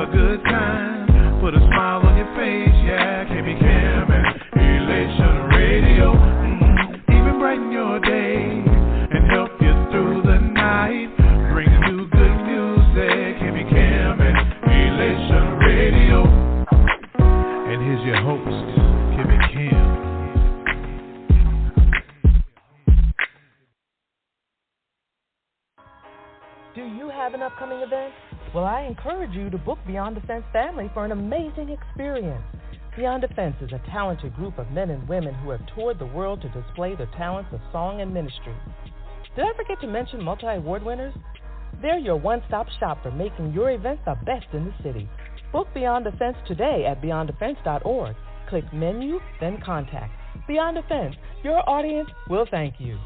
a good time. Put a smile on your face, yeah. KB Cam and Elation Radio. Even brighten your day and help you through the night. Bringing you good music. KB Cam and Elation Radio. And here's your host, KB Cam. Do you have an upcoming event? Well, I encourage you to book Beyond Defense Family for an amazing experience. Beyond Defense is a talented group of men and women who have toured the world to display their talents of song and ministry. Did I forget to mention multi-award winners? They're your one-stop shop for making your event the best in the city. Book Beyond Defense today at beyonddefense.org. Click Menu, then Contact. Beyond Defense, your audience will thank you.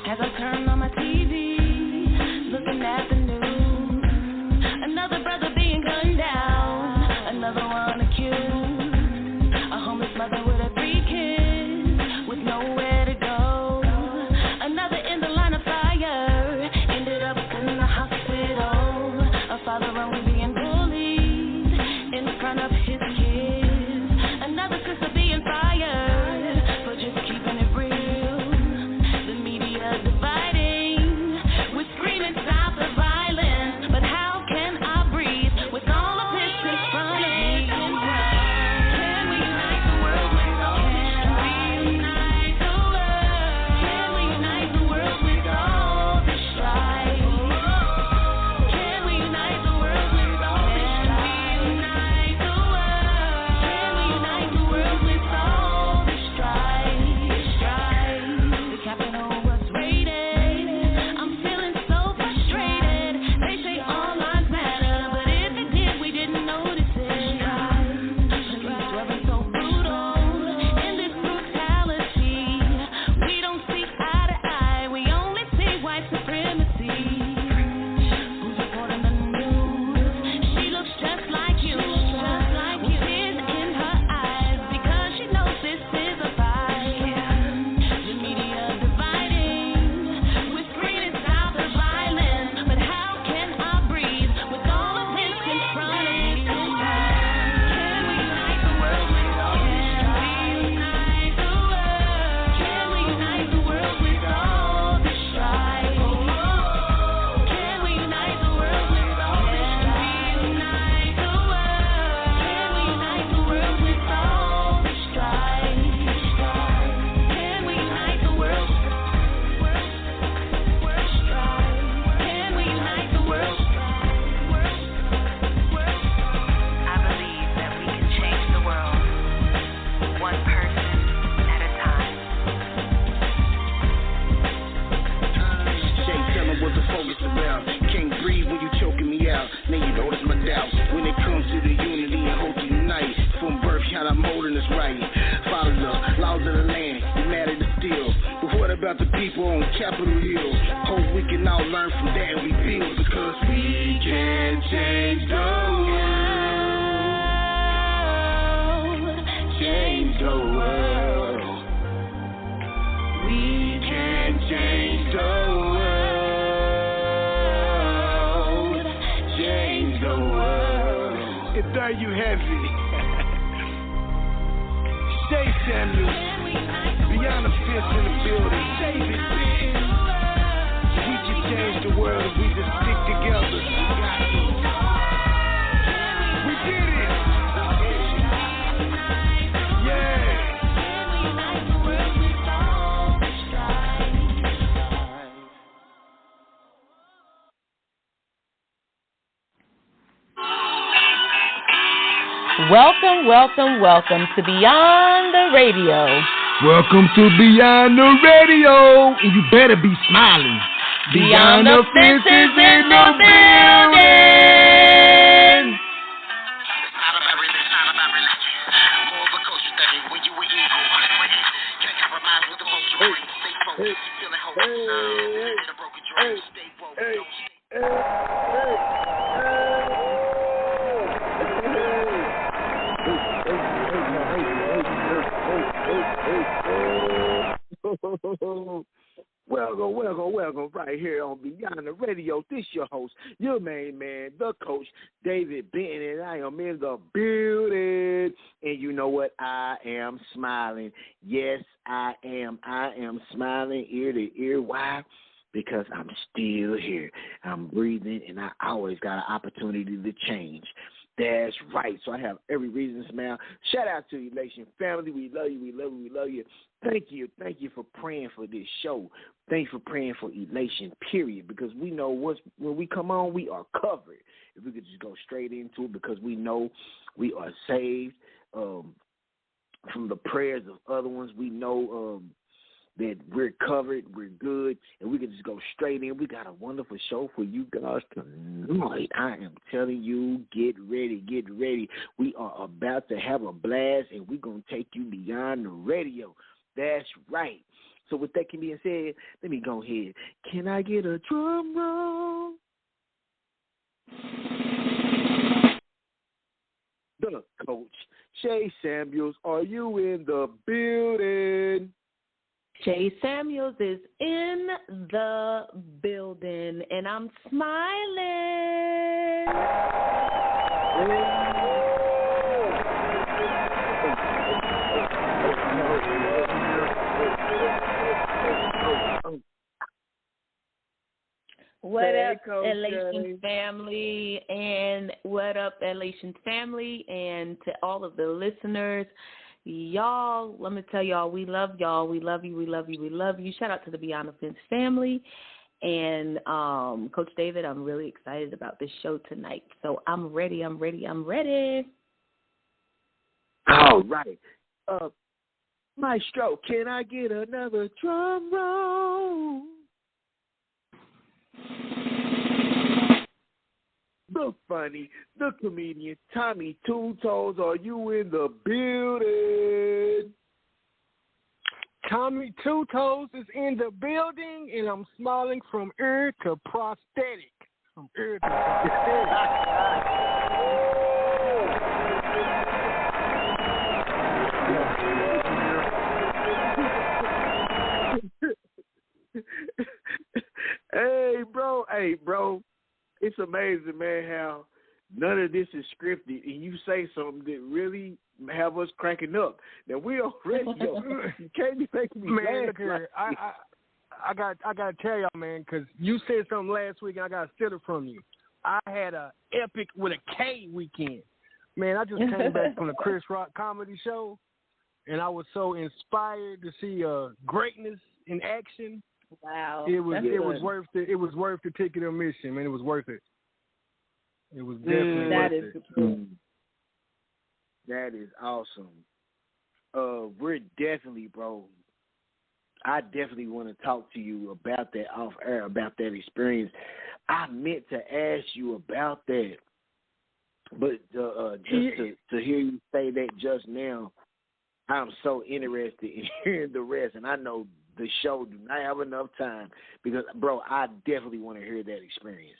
As I turn on my TV, looking at the news, another brother being gunned down, another one accused, a homeless mother with her 3 kids, with nowhere to go, another in the line of fire, ended up in the hospital, a father only being bullied in front of his kids, another sister being fired for just keeping it real. Dividing, we're screaming stop the violence, but how can I breathe with all of this in front of me? Can we unite the world with all this strife? Can we unite the world? Can we unite the world with all this strife? Can we unite the world with all this strife? Can we unite the world? Can we unite the world with all this strife? The capital was raided. I'm feeling so frustrated. They say all lives matter, but if it did, we didn't notice it. Police were so brutal in this brutality. We don't see eye to eye. We only see white supremacy. Who's reporting the news? She looks just like you. With tears in her eyes because she knows this is a fight. The media dividing. We're screaming stop the violence, but how can I breathe with all of this in front of me? Can we unite the world with all this strife? Can we unite the world with all this strife? Can we unite the world with all this strife? Can we unite the world with all this strife? Can we unite the world? Can we unite the world? I believe that we can change the world, one person at a time. Shay, tell them what the focus about. Can't breathe when you choking me out. Now you know that's my doubt. When it comes to the unity and hope to unite, from birth, how I'm holding us right. Follow the laws of the land, you mad at the steel. But what about the people on Capitol Hill? Hope we can all learn from that and we build, because we can change the world. Change the world. We can change the world. Change the world. And there you have it. Shay Samuel, Beyond the Fence in the building. David Benton. We can change the world if we just stick together. We did it. Yeah. Welcome, welcome, welcome to Beyond the Radio. Welcome to Beyond the Radio, and you better be smiling. Beyond the Fence is in the building. It's not about religion, more of a culture thing when you were eagle. the radio. This your host, your main man, the coach, David Benton, and I am in the building. And you know what? I am smiling. Yes, I am. I am smiling ear to ear. Why? Because I'm still here. I'm breathing, and I always got an opportunity to change. That's right. So I have every reason to smile. Shout out to Elation family. We love you. We love you. We love you. Thank you. Thank you for praying for this show. Thanks for praying for Elation, period, because we know when we come on, we are covered. If we could just go straight into it, because we know we are saved from the prayers of other ones. We know that we're covered, we're good, and we can just go straight in. We got a wonderful show for you guys tonight. I am telling you, get ready, get ready. We are about to have a blast, and we're going to take you beyond the radio. That's right. So with that being said, let me go ahead. Can I get a drum roll? The coach, Shay Samuels, are you in the building? Shay Samuels is in the building, and I'm smiling. What up, Elation family, and what up, Elation family, and to all of the listeners. Y'all, let me tell y'all, we love y'all. We love you. We love you. We love you. Shout out to the Beyond the Fence family. And Coach David, I'm really excited about this show tonight. So I'm ready. I'm ready. I'm ready. All right. Maestro, can I get another drum roll? The funny, the comedian, Tommy Two Toes, are you in the building? Tommy Two Toes is in the building, and I'm smiling from ear to prosthetic. From ear to prosthetic. Hey, bro. It's amazing, man, how none of this is scripted, and you say something that really have us cracking up. Now, we on radio. You can't be making me man, laugh. look here. I got to tell y'all, man, because you said something last week, and I got to steal it from you. I had a epic with a K weekend. Man, I just came back from the Chris Rock comedy show, and I was so inspired to see greatness in action. Wow. It was worth it. It was worth the ticket of admission, man. It was worth it. It was definitely worth it. That is awesome. We're definitely, bro. I definitely want to talk to you about that off air, about that experience. I meant to ask you about that, but just to hear you say that just now, I'm so interested in hearing the rest, and I know the show do not have enough time because, bro, I definitely want to hear that experience.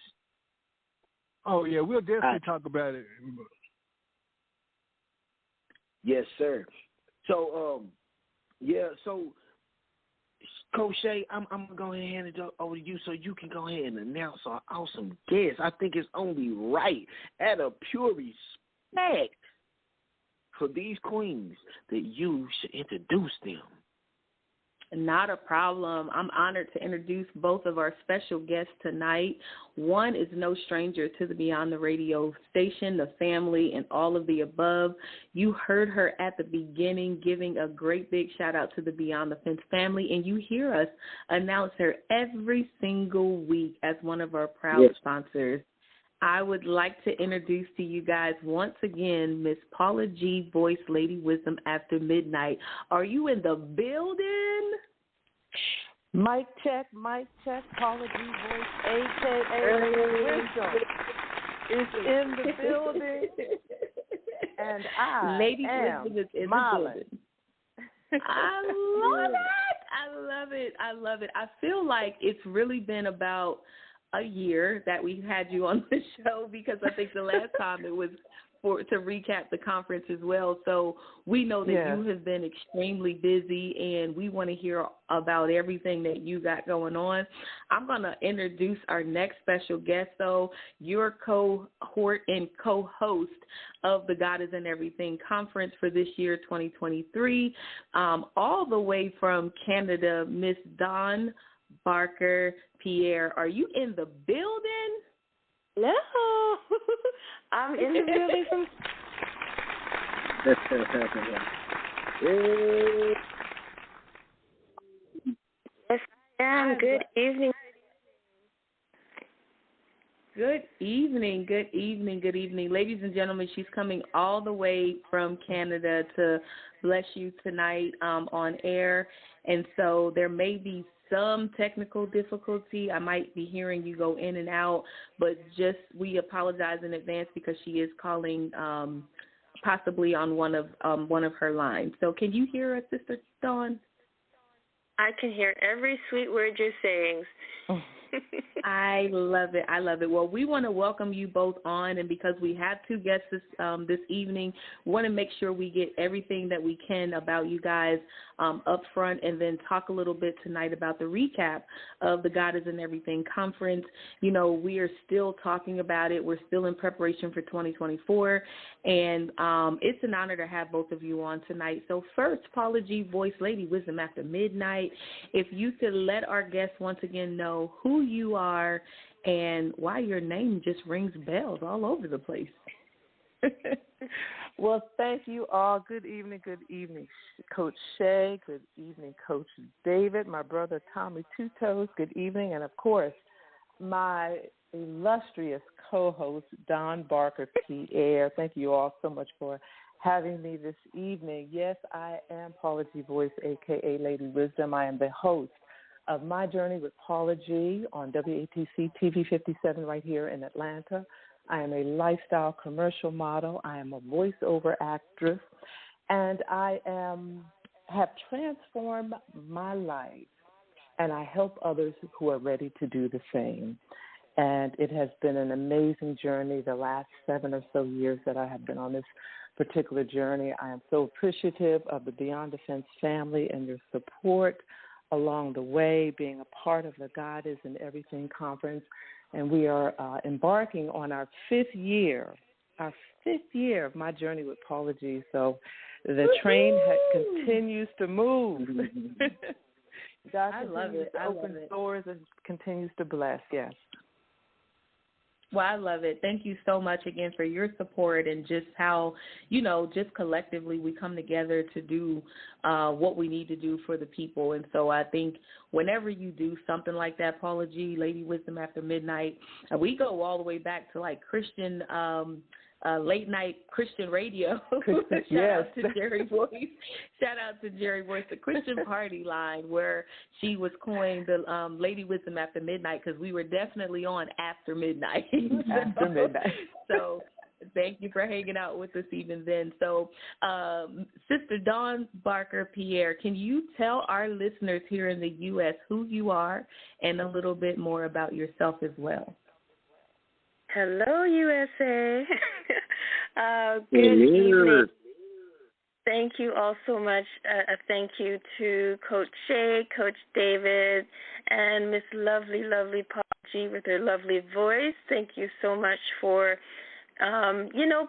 Oh, yeah, we'll definitely talk about it. Yes, sir. So, so, Coach Shay, I'm going to go ahead and hand it over to you so you can go ahead and announce our awesome guest. I think it's only right, out of pure respect for these queens, that you should introduce them. Not a problem. I'm honored to introduce both of our special guests tonight. One is no stranger to the Beyond the Radio station, the family, and all of the above. You heard her at the beginning giving a great big shout out to the Beyond the Fence family, and you hear us announce her every single week as one of our proud sponsors. I would like to introduce to you guys once again Miss Paula G. Voice, Lady Wisdom After Midnight. Are you in the building? Mic check, Paula G. Voice, a.k.a. Wisdom, is in the building, and I Lady am Wisdom is in smiling. the building. I love it. I love it. I love it. I feel like it's really been about a year that we had you on the show, because I think the last time it was to recap the conference as well. So we know that you have been extremely busy, and we want to hear about everything that you got going on. I'm going to introduce our next special guest, though. You're cohort and co-host of the God is in Everything conference for this year, 2023, all the way from Canada, Miss Dawn Barker Pierre. Are you in the building? No, I'm in the building from. Yes, I am. Good evening. Good evening, good evening, good evening. Ladies and gentlemen, she's coming all the way from Canada to bless you tonight on air. And so there may be some technical difficulty. I might be hearing you go in and out, but just we apologize in advance because she is calling possibly on one of her lines. So can you hear us, Sister Dawn? I can hear every sweet word you're saying. I love it. I love it. Well, we want to welcome you both on, and because we have two guests this evening, we want to make sure we get everything that we can about you guys up front, and then talk a little bit tonight about the recap of the God is in Everything conference. You know, we are still talking about it. We're still in preparation for 2024, and it's an honor to have both of you on tonight. So first, Paula G. Voice, Lady Wisdom After Midnight, if you could let our guests once again know who you are and why your name just rings bells all over the place. Well, thank you all. Good evening, Coach Shay. Good evening, Coach David, my brother Tommy Two Toes. Good evening, and of course, my illustrious co-host, Don Barker Pierre. Thank you all so much for having me this evening. Yes, I am Paula G. Voice, a.k.a. Lady Wisdom. I am the host of My Journey with Paula G. on WATC TV 57 right here in Atlanta. I am a lifestyle commercial model. I am a voiceover actress, and I have transformed my life, and I help others who are ready to do the same. And it has been an amazing journey the last 7 or so years that I have been on this particular journey. I am so appreciative of the Beyond Defense family and your support along the way, being a part of the God is in Everything conference. And we are embarking on our fifth year of My Journey with Paula G. So the train continues to move. God I love it. I open doors and continues to bless, yes. Well, I love it. Thank you so much again for your support and just how, you know, just collectively we come together to do what we need to do for the people. And so I think whenever you do something like that, Paula G., Lady Wisdom After Midnight, we go all the way back to like Christian late night Christian radio. Shout out to Jerry Voice. Shout out to Jerry Voice, the Christian Party line, where she was coined the Lady Wisdom After Midnight, because we were definitely on after midnight. After midnight. So thank you for hanging out with us even then. So Sister Dawn Barker Pierre, can you tell our listeners here in the U.S. who you are and a little bit more about yourself as well? Hello, USA. Good evening. Thank you all so much. Thank you to Coach Shay, Coach David, and Miss Lovely Paula G. with her lovely voice. Thank you so much for,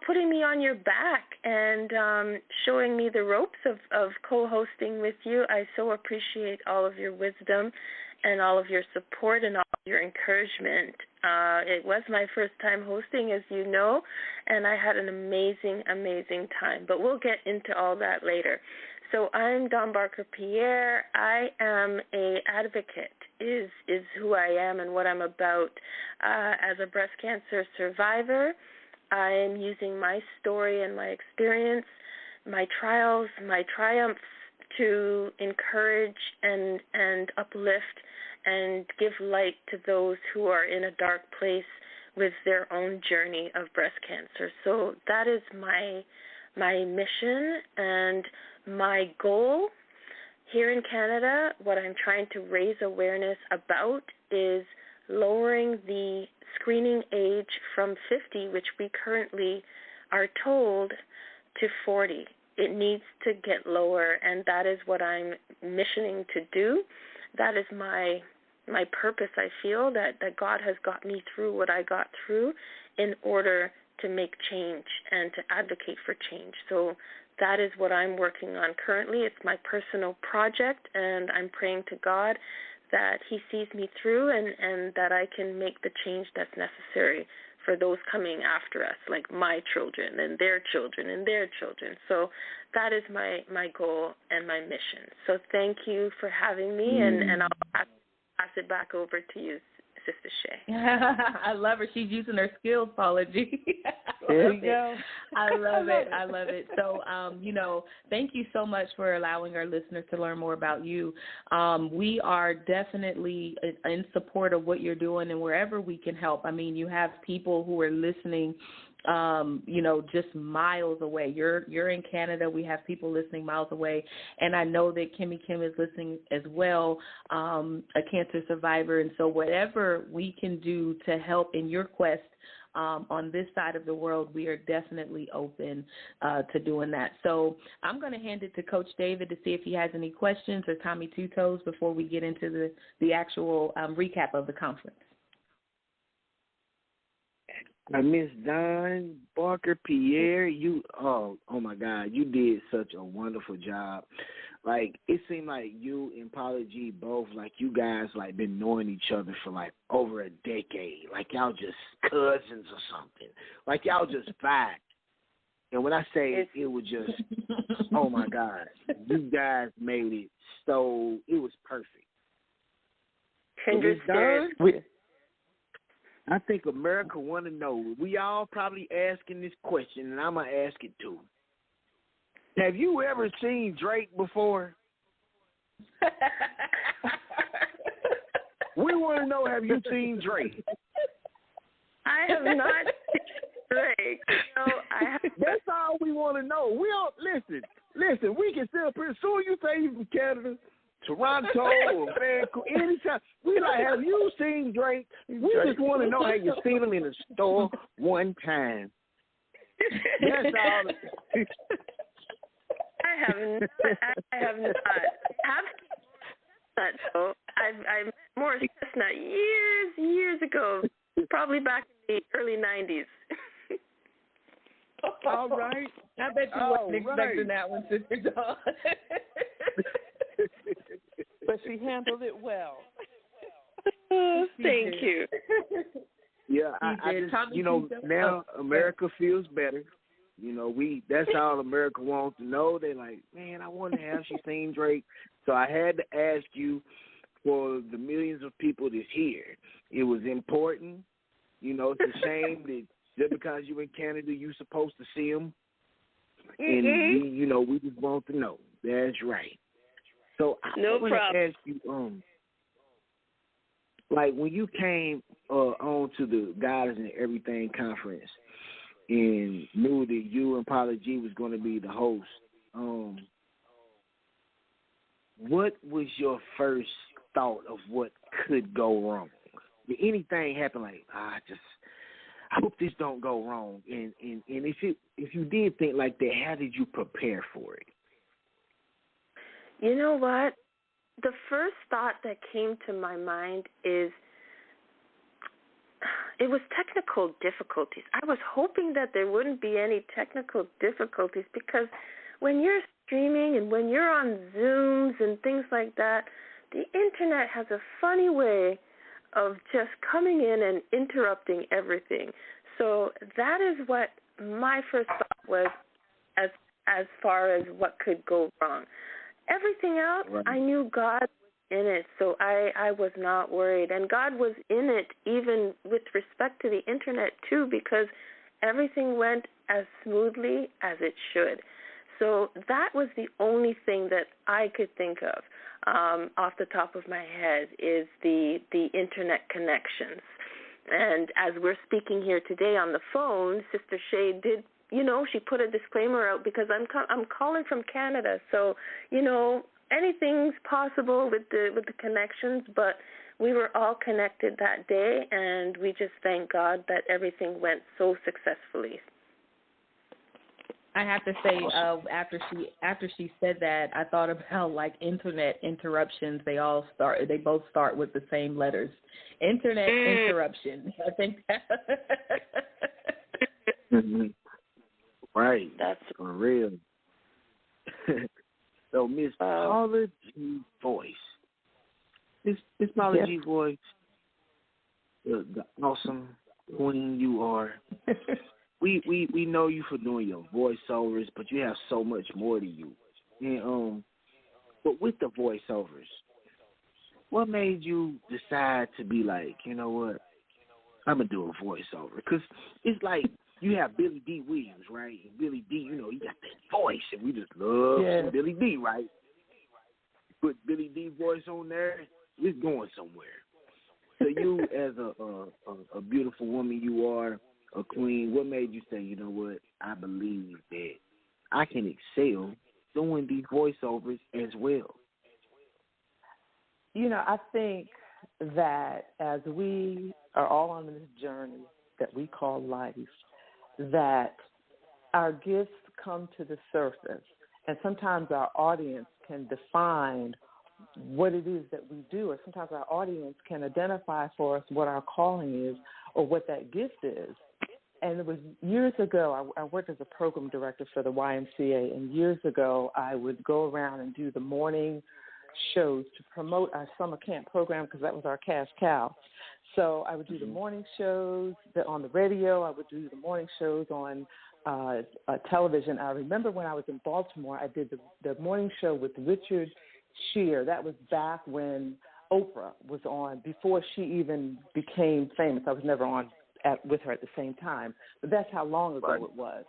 putting me on your back and showing me the ropes of co-hosting with you. I so appreciate all of your wisdom and all of your support and all of your encouragement. It was my first time hosting, as you know, and I had an amazing, amazing time. But we'll get into all that later. So I'm Dawn Barker Pierre. I am a advocate, is who I am and what I'm about. As a breast cancer survivor, I am using my story and my experience, my trials, my triumphs, to encourage and uplift and give light to those who are in a dark place with their own journey of breast cancer. So that is my mission and my goal here in Canada. What I'm trying to raise awareness about is lowering the screening age from 50, which we currently are told, to 40. It needs to get lower, and that is what I'm missioning to do. That is my purpose. I feel that God has got me through what I got through in order to make change and to advocate for change. So that is what I'm working on currently. It's my personal project, and I'm praying to God that he sees me through and that I can make the change that's necessary for those coming after us, like my children and their children and their children. So that is my goal and my mission. So thank you for having me, and I'll pass it back over to you, Sister Shay. I love her. She's using her skills, Paula G. There you go. I love it. I love it. So, thank you so much for allowing our listeners to learn more about you. We are definitely in support of what you're doing, and wherever we can help. I mean, you have people who are listening just miles away. You're in Canada. We have people listening miles away. And I know that Kimmy Kim is listening as well, a cancer survivor. And so whatever we can do to help in your quest on this side of the world, we are definitely open to doing that. So I'm going to hand it to Coach David to see if he has any questions, or Tommy Two Toes, before we get into the actual recap of the conference. Miss Don Barker Pierre, oh my God, you did such a wonderful job. Like, it seemed like you and Paula G both, like, you guys, like, been knowing each other for, like, over a decade. Like, y'all just cousins or something. Like, y'all just vibe. And when I say it was just, oh my God, you guys made it so, it was perfect. Kindred spirits. I think America want to know. We all probably asking this question, and I'm going to ask it too. Have you ever seen Drake before? We want to know, have you seen Drake? I have not seen Drake. No, I have. That's all we want to know. We all listen. We can still pretty soon you say you from Canada, Toronto, or Vancouver, anytime. We like, have you seen Drake? We just want to know, have you seen him in the store one time? That's all. I have not. So I met Morris Chestnut years ago, probably back in the early 90s. All right. I bet you wasn't expecting that one, Sister Dawn. But she handled it well. Thank you. Yeah, I just, now America feels better. That's all America wants to know. They're like, man, I wonder have she seen Drake. So I had to ask you for the millions of people that's here. It was important. It's a shame that just because you in Canada, you supposed to see him. Mm-hmm. And we just want to know. That's right. So I want to ask you, like when you came on to the Goddess and Everything conference and knew that you and Paula G was going to be the host, what was your first thought of what could go wrong? Did anything happen like, I hope this don't go wrong? And if you did think like that, how did you prepare for it? You know what? The first thought that came to my mind is it was technical difficulties. I was hoping that there wouldn't be any technical difficulties because when you're streaming and when you're on Zooms and things like that, the Internet has a funny way of just coming in and interrupting everything. So that is what my first thought was as far as what could go wrong. Everything else, right. I knew God was in it, so I was not worried. And God was in it even with respect to the Internet, too, because everything went as smoothly as it should. So that was the only thing that I could think of off the top of my head is the Internet connections. And as we're speaking here today on the phone, Sister Shay did, she put a disclaimer out because I'm calling from Canada, so anything's possible with the connections. But we were all connected that day, and we just thank God that everything went so successfully. I have to say, after she said that, I thought about like internet interruptions. They both start with the same letters. Internet interruption. I think that. Right. That's for real. So Miss Paula G. Voice. Miss Paula G. Voice, the awesome queen you are. We know you for doing your voiceovers, but you have so much more to you. And but with the voiceovers, what made you decide to be like, you know what, I'm gonna do a voiceover? Because it's like you have Billy D. Williams, right? And Billy D, you know, he got that voice, and we just love some Billy D, right? Put Billy D voice on there, it's going somewhere. So you, as a beautiful woman you are, a queen, what made you say, you know what, I believe that I can excel doing these voiceovers as well? You know, I think that as we are all on this journey that we call life, that our gifts come to the surface, and sometimes our audience can define what it is that we do, or sometimes our audience can identify for us what our calling is or what that gift is. And it was years ago, I worked as a program director for the YMCA, and years ago I would go around and do the morning shows to promote our summer camp program, because that was our cash cow. So I would do the morning shows on the radio. I would do the morning shows on television. I remember when I was in Baltimore, I did the morning show with Richard Shear. That was back when Oprah was on, before she even became famous. I was never on with her at the same time, but that's how long ago it was.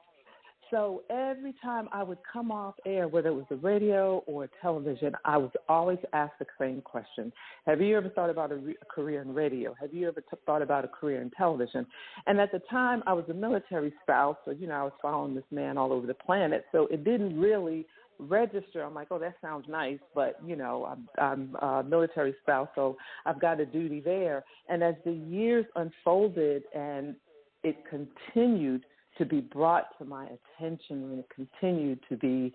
So every time I would come off air, whether it was the radio or television, I was always asked the same question. Have you ever thought about a career in radio? Have you ever thought about a career in television? And at the time, I was a military spouse, so, you know, I was following this man all over the planet, so it didn't really register. I'm like, oh, that sounds nice, but, you know, I'm a military spouse, so I've got a duty there. And as the years unfolded and it continued to be brought to my attention, and it continued to be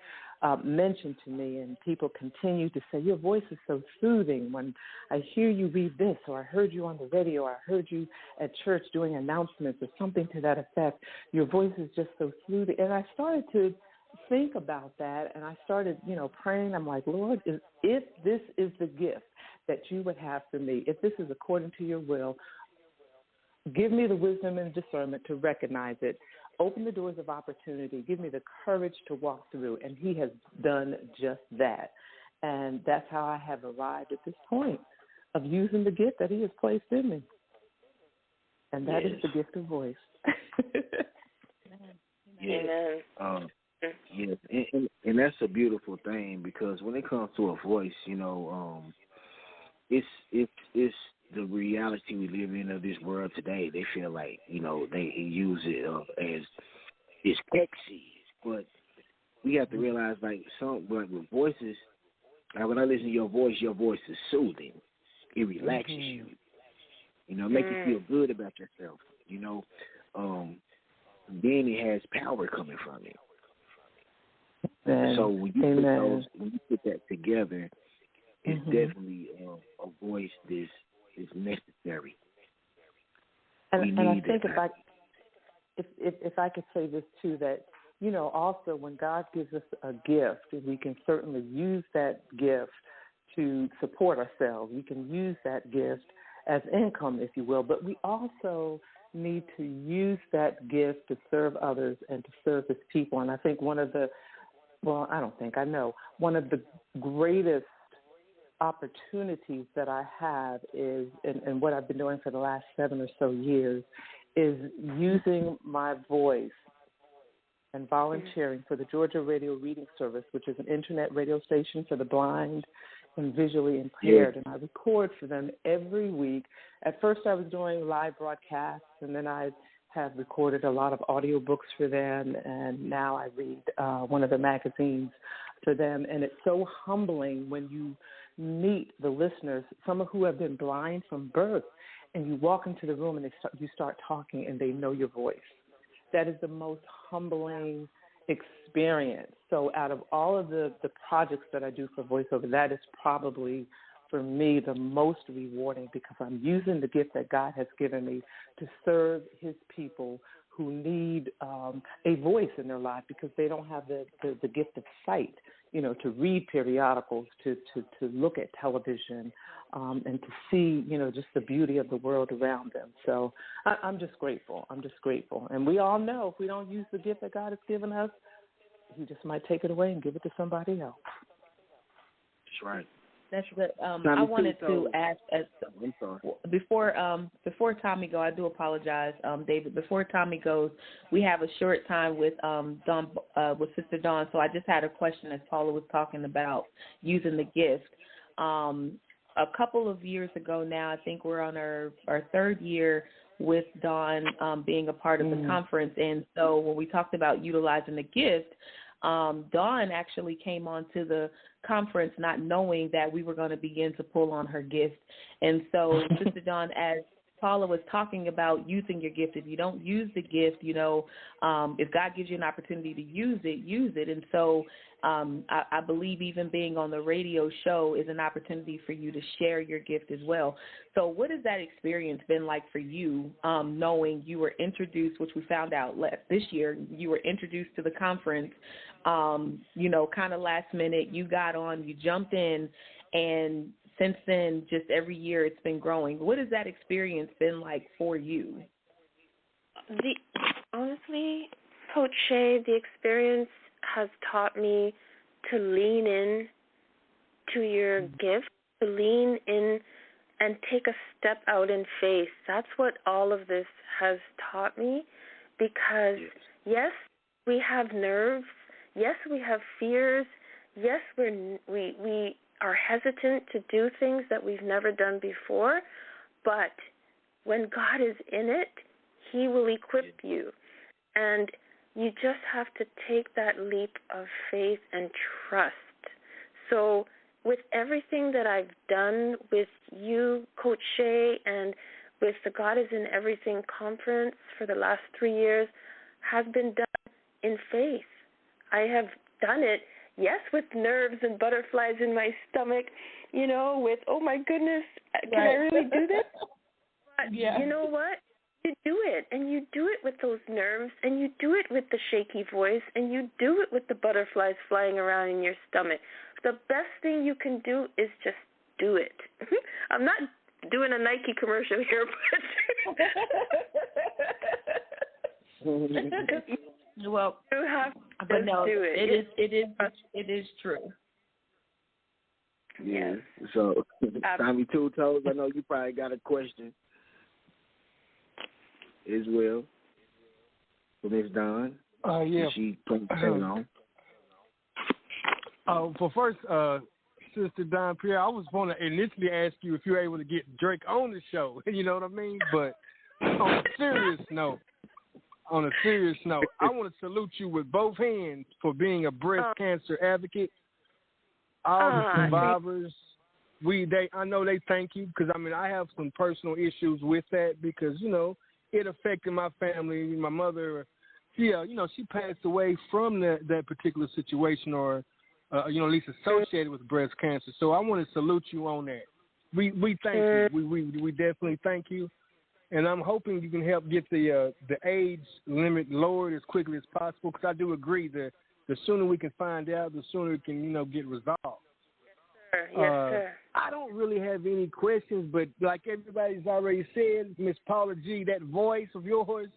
mentioned to me, and people continue to say, your voice is so soothing. When I hear you read this, or I heard you on the radio, or I heard you at church doing announcements or something to that effect, your voice is just so soothing. And I started to think about that, and I started, you know, praying. I'm like, Lord, if this is the gift that you would have for me, if this is according to your will, give me the wisdom and discernment to recognize it. Open the doors of opportunity. Give me the courage to walk through. And he has done just that. And that's how I have arrived at this point of using the gift that he has placed in me. And that is the gift of voice. Yes. Yes. And that's a beautiful thing, because when it comes to a voice, you know, it's the reality we live in of this world today. They feel like, you know, they use it as it's sexy, but we have to realize, like, with voices, like when I listen to your voice is soothing. It relaxes you. You know, make you feel good about yourself. You know, then it has power coming from it. So when you put that together, it's definitely a voice that's is necessary. And I think if I could say this too, that, you know, also when God gives us a gift, we can certainly use that gift to support ourselves. We can use that gift as income, if you will, but we also need to use that gift to serve others and to serve His people. And I think one of the greatest opportunities that I have is, and what I've been doing for the last 7 or so years, is using my voice and volunteering for the Georgia Radio Reading Service, which is an internet radio station for the blind and visually impaired. And I record for them every week. At first I was doing live broadcasts, and then I have recorded a lot of audio books for them, and now I read one of the magazines for them. And it's so humbling when you meet the listeners, some of who have been blind from birth, and you walk into the room and you start talking and they know your voice. That is the most humbling experience. So out of all of the projects that I do for voiceover, that is probably, for me, the most rewarding, because I'm using the gift that God has given me to serve his people who need a voice in their life because they don't have the gift of sight, to read periodicals, to look at television, and to see, just the beauty of the world around them. So I'm just grateful. And we all know if we don't use the gift that God has given us, he just might take it away and give it to somebody else. That's right. That's good. I wanted to ask, before Tommy go, I do apologize, David. Before Tommy goes, we have a short time with Dawn, with Sister Dawn. So I just had a question as Paula was talking about using the gift. A couple of years ago now, I think we're on our third year with Dawn being a part of the conference, and so when we talked about utilizing the gift, Dawn actually came on to the conference not knowing that we were going to begin to pull on her gift. And so, Sister Dawn, as Paula was talking about using your gift, if you don't use the gift, if God gives you an opportunity to use it, use it. And so I believe even being on the radio show is an opportunity for you to share your gift as well. So what has that experience been like for you, knowing you were introduced, which we found out this year, you were introduced to the conference, kind of last minute, you got on, you jumped in, and since then, just every year it's been growing. What has that experience been like for you? Honestly, Coach Shay, the experience has taught me to lean in to your gift, to lean in and take a step out in faith. That's what all of this has taught me, because yes, we have nerves. Yes, we have fears. Yes, we are hesitant to do things that we've never done before, but when God is in it, he will equip you. And you just have to take that leap of faith and trust. So with everything that I've done with you, Coach Shay, and with the God is in Everything conference for the last 3 years, has been done in faith. I have done it, yes, with nerves and butterflies in my stomach, with, oh, my goodness, can I really do this? But you know what? You do it, and you do it with those nerves, and you do it with the shaky voice, and you do it with the butterflies flying around in your stomach. The best thing you can do is just do it. I'm not doing a Nike commercial here, but well, you have to do it. It is true. Yeah. So, Tommy Two Toes, I know you probably got a question as well for Miss Dawn. Yeah. She putting on. For first, Sister Dawn Pierre, I was going to initially ask you if you were able to get Drake on the show. You know what I mean? But on a serious note, I want to salute you with both hands for being a breast cancer advocate. All the survivors, I know they thank you, because I have some personal issues with that, because it affected my family. My mother, she passed away from that particular situation, or at least associated with breast cancer. So I want to salute you on that. We thank you. We definitely thank you. And I'm hoping you can help get the age limit lowered as quickly as possible, because I do agree that the sooner we can find out, the sooner it can, get resolved. Yes, sir. I don't really have any questions, but like everybody's already said, Miss Paula G., that voice of yours,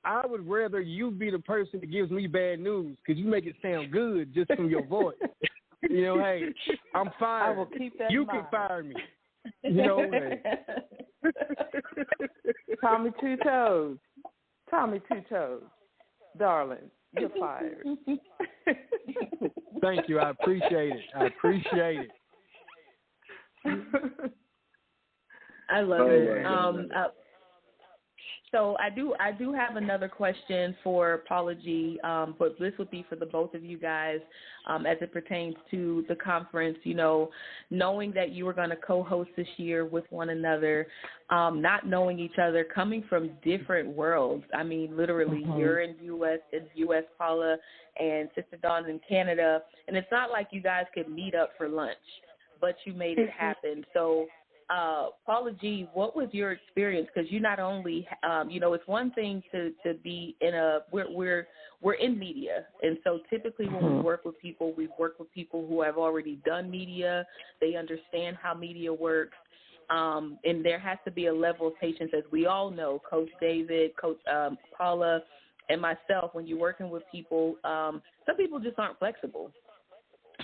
I would rather you be the person that gives me bad news, because you make it sound good just from your voice. Hey, I'm fired. I will keep that you in mind. can fire me. Hey. Tommy Two Toes, darling, you're fired. Thank you. I appreciate it. I love it. So I do have another question for Paula G, but this would be for the both of you guys as it pertains to the conference, you know, knowing that you were going to co-host this year with one another, not knowing each other, coming from different worlds. I mean, literally, you're in U.S., Paula, and Sister Dawn's in Canada, and it's not like you guys could meet up for lunch, but you made it happen. So Paula G, what was your experience? Because you not only, you know, it's one thing to be in we're in media, and so typically when we work with people, we work with people who have already done media. They understand how media works, and there has to be a level of patience, as we all know. Coach David, Coach Paula, and myself, when you're working with people, some people just aren't flexible.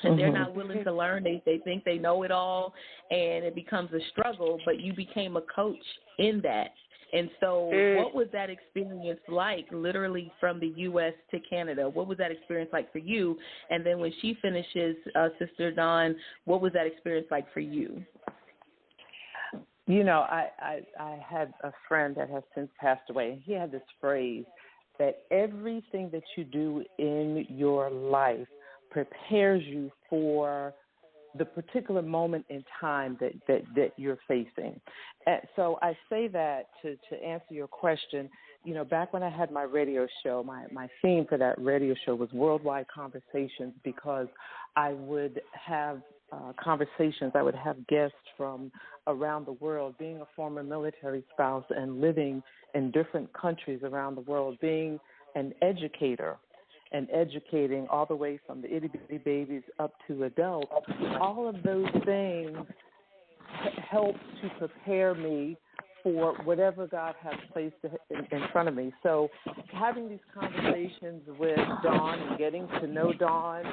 And they're not willing to learn. They think they know it all, and it becomes a struggle, but you became a coach in that. And so what was that experience like, literally from the U.S. to Canada? What was that experience like for you? And then when she finishes, Sister Dawn, what was that experience like for you? You know, I had a friend that has since passed away. He had this phrase that everything that you do in your life prepares you for the particular moment in time that you're facing. And so I say that to answer your question. You know, back when I had my radio show, my theme for that radio show was Worldwide Conversations, because I would have conversations. I would have guests from around the world. Being a former military spouse and living in different countries around the world, being an educator and educating all the way from the itty-bitty babies up to adults, all of those things help to prepare me for whatever God has placed in front of me. So having these conversations with Dawn and getting to know Dawn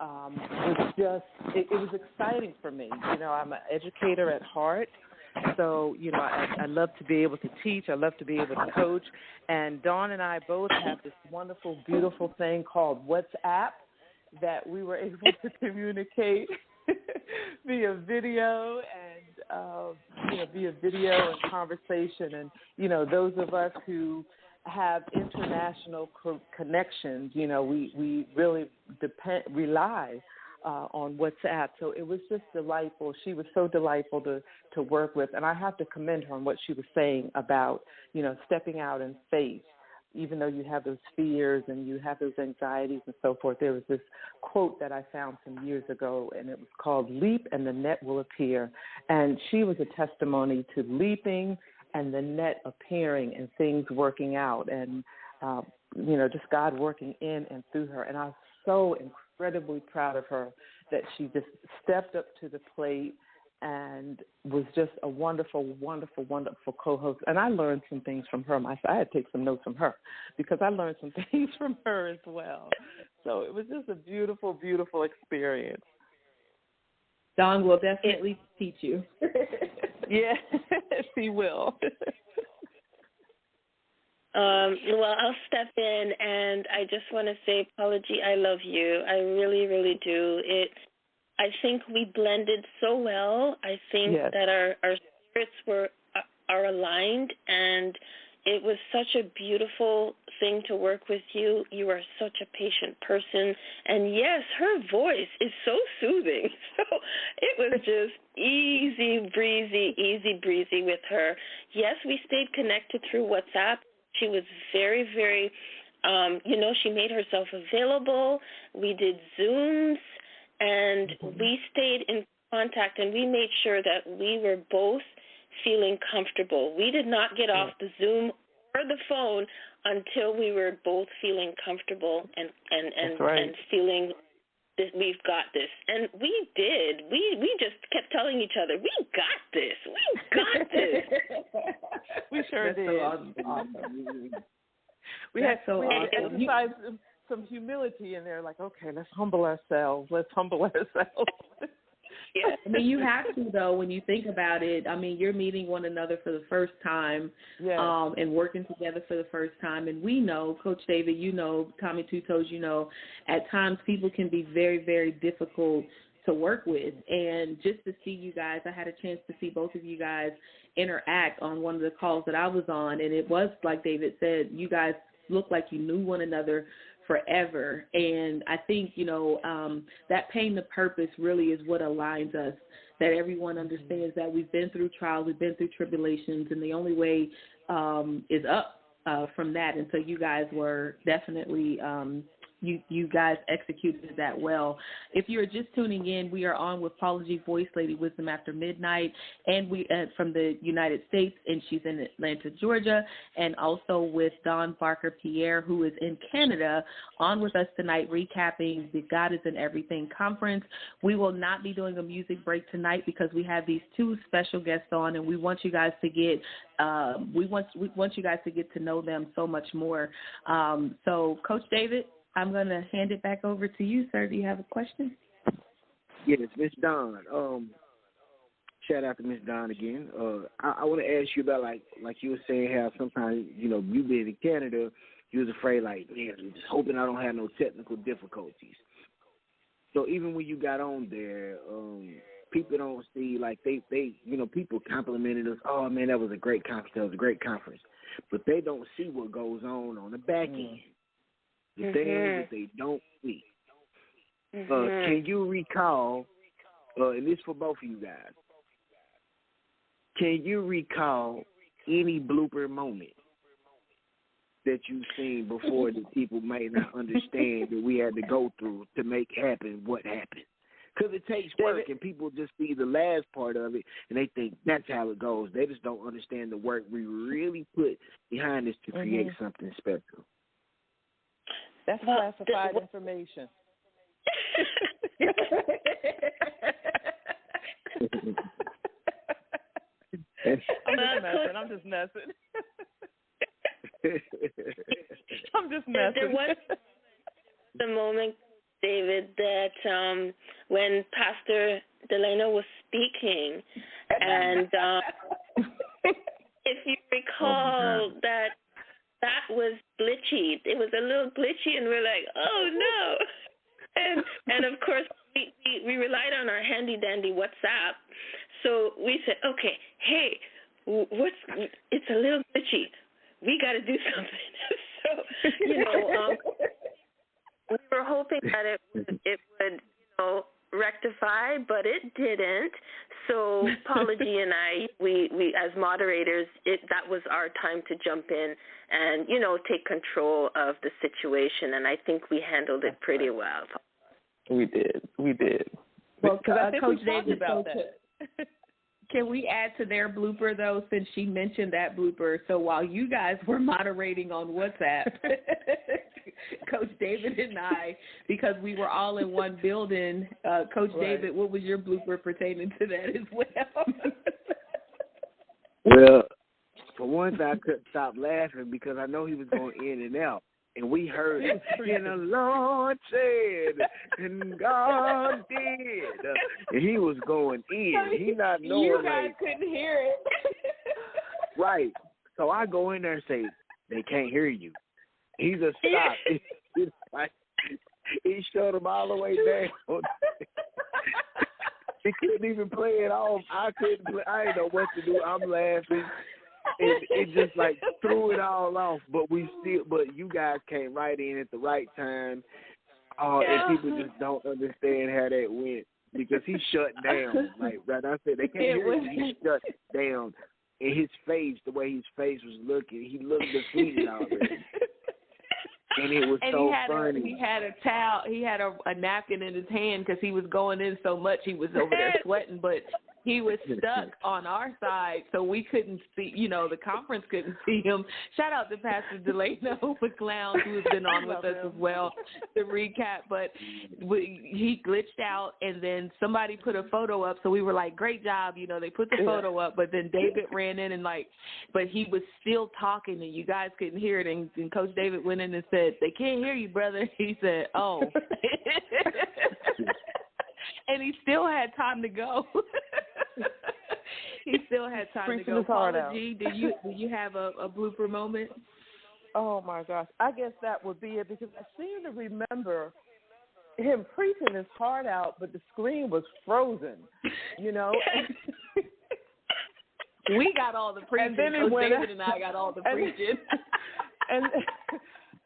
was just, it was exciting for me. You know, I'm an educator at heart. So, you know, I love to be able to teach. I love to be able to coach. And Dawn and I both have this wonderful, beautiful thing called WhatsApp that we were able to communicate via video and conversation. And, you know, those of us who have international connections, you know, we really rely on WhatsApp. So it was just delightful. She was so delightful to work with. And I have to commend her on what she was saying about, you know, stepping out in faith. Even though you have those fears and you have those anxieties and so forth, there was this quote that I found some years ago, and it was called "Leap and the net will appear." And she was a testimony to leaping and the net appearing and things working out, and, you know, just God working in and through her. And I was so incredibly proud of her that she just stepped up to the plate and was just a wonderful, wonderful, wonderful co-host. And I learned some things from her myself. I had to take some notes from her because I learned some things from her as well. So it was just a beautiful, beautiful experience. Dawn will definitely teach you. Yeah, she will. Well, I'll step in, and I just want to say, Paula G, I love you. I really, really do. I think we blended so well. I think that our spirits are aligned, and it was such a beautiful thing to work with you. You are such a patient person, and yes, her voice is so soothing. So it was just easy breezy with her. Yes, we stayed connected through WhatsApp. She was very, very, you know, she made herself available. We did Zooms, and we stayed in contact, and we made sure that we were both feeling comfortable. We did not get off the Zoom or the phone until we were both feeling comfortable and feeling that we've got this. And we did. We just kept telling each other, we got this. We got this. We sure did. So awesome. We exercised some humility in there, like, okay, let's humble ourselves. Yeah. I mean, you have to, though, when you think about it. I mean, you're meeting one another for the first time and working together for the first time. And we know, Coach David, you know, Tommy Two Toes, you know, at times people can be very, very difficult to work with. And just to see you guys, I had a chance to see both of you guys interact on one of the calls that I was on, and it was, like David said, you guys looked like you knew one another forever. And I think, that paying the purpose really is what aligns us, that everyone understands that we've been through trials, we've been through tribulations, and the only way is up from that. And so you guys were definitely you guys executed that well. If you're just tuning in, we are on with Paula G. Voice, Lady Wisdom After Midnight, and we from the United States, and she's in Atlanta, Georgia, and also with Dawn Barker-Pierre, who is in Canada, on with us tonight, recapping the God is in Everything conference. We will not be doing a music break tonight because we have these two special guests on, and we want you guys to get we want you guys to get to know them so much more. So, Coach David, I'm going to hand it back over to you, sir. Do you have a question? Yes, Miss Dawn. Shout out to Miss Dawn again. I want to ask you about, like you were saying, how sometimes, you being in Canada, you was afraid, man, I'm just hoping I don't have no technical difficulties. So even when you got on there, people don't see, they people complimented us, oh, man, that was a great conference. But they don't see what goes on the back end. The things that they don't see. Can you recall, and this for both of you guys, can you recall any blooper moment that you've seen before that people may not understand that we had to go through to make happen what happened? Because it takes work, and people just see the last part of it, and they think that's how it goes. They just don't understand the work we really put behind this to create something special. That's classified information. I'm just messing. There was the moment, David, that when Pastor Delano was speaking, and if you recall that was glitchy. It was a little glitchy, and we're like, oh, no. And of course, we relied on our handy-dandy WhatsApp. So we said, okay, hey, it's a little glitchy. We got to do something. So, we were hoping that it would rectify, but it didn't. So Paula G and I, we as moderators, that was our time to jump in and, take control of the situation. And I think we handled it pretty well. We did. Well, Coach David, about that. Can we add to their blooper, though, since she mentioned that blooper? So while you guys were moderating on WhatsApp, Coach David and I, because we were all in one building, Coach David, what was your blooper pertaining to that as well? Well, for one thing, I couldn't stop laughing because I know he was going in and out. And we heard it. And the Lord said, and God did. And he was going in. He not knowing. You guys couldn't hear it. Right. So I go in there and say, they can't hear you. He just stopped. He shut him all the way down. He couldn't even play it off. I couldn't play. I didn't know what to do. I'm laughing. It just threw it all off, but you guys came right in at the right time. And people just don't understand how that went because he shut down. Right, I said they can't hear him. He shut down, and his face, the way his face was looking, he looked defeated already. And it was so funny. He had a towel. He had a napkin in his hand because he was going in so much. He was over there sweating, but he was stuck on our side, so we couldn't see, the conference couldn't see him. Shout out to Pastor Delano McClown, who's been on with us as well to recap. But he glitched out, and then somebody put a photo up, so we were like, great job. They put the photo up, but then David ran in and but he was still talking, and you guys couldn't hear it. And Coach David went in and said, they can't hear you, brother. He said, oh. And he still had time to go. He still had time to go. Paula G, do you have a blooper moment? Oh my gosh, I guess that would be it because I seem to remember him preaching his heart out, but the screen was frozen, you know. We got all the preaching. David and I got all the preaching.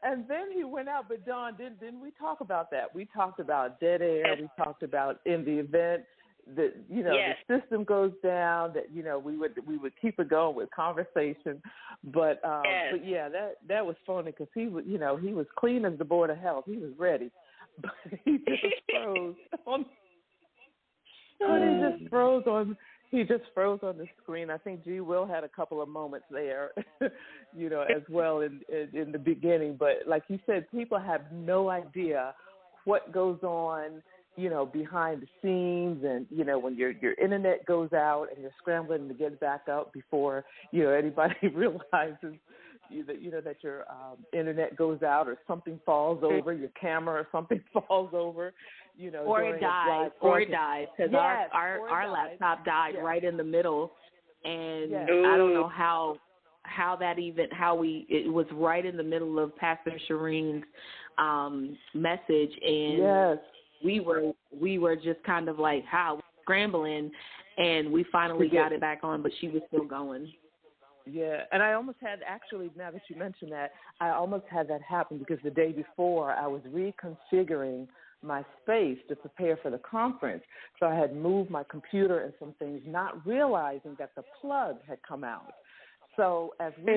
And then he went out. But Dawn, didn't we talk about that? We talked about dead air. We talked about in the event that the system goes down, that we would keep it going with conversation. But yeah, that was funny because he was he was clean as the board of health. He was ready, but he just froze. He just froze on the screen. I think G. Will had a couple of moments there, as well in the beginning. But like you said, people have no idea what goes on, behind the scenes, and when your internet goes out and you're scrambling to get it back up before anybody realizes that your internet goes out, or something falls over your camera, or something falls over, or it dies, because our laptop died right in the middle, and I don't know how it was right in the middle of Pastor Shireen's message, and we were just kind of like scrambling, and we finally got it back on, but she was still going. Yeah, and I almost had, actually, now that you mentioned that, I almost had that happen because the day before I was reconfiguring my space to prepare for the conference. So I had moved my computer and some things, not realizing that the plug had come out. So as we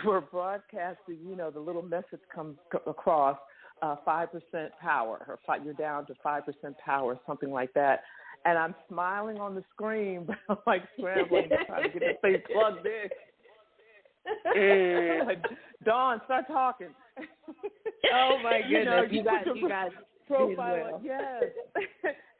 were broadcasting, the little message comes across, 5% power, or you're down to 5% power, something like that. And I'm smiling on the screen, but I'm like scrambling to try to get this thing plugged in. Like, Dawn, start talking. Oh my goodness, you guys profile, yes.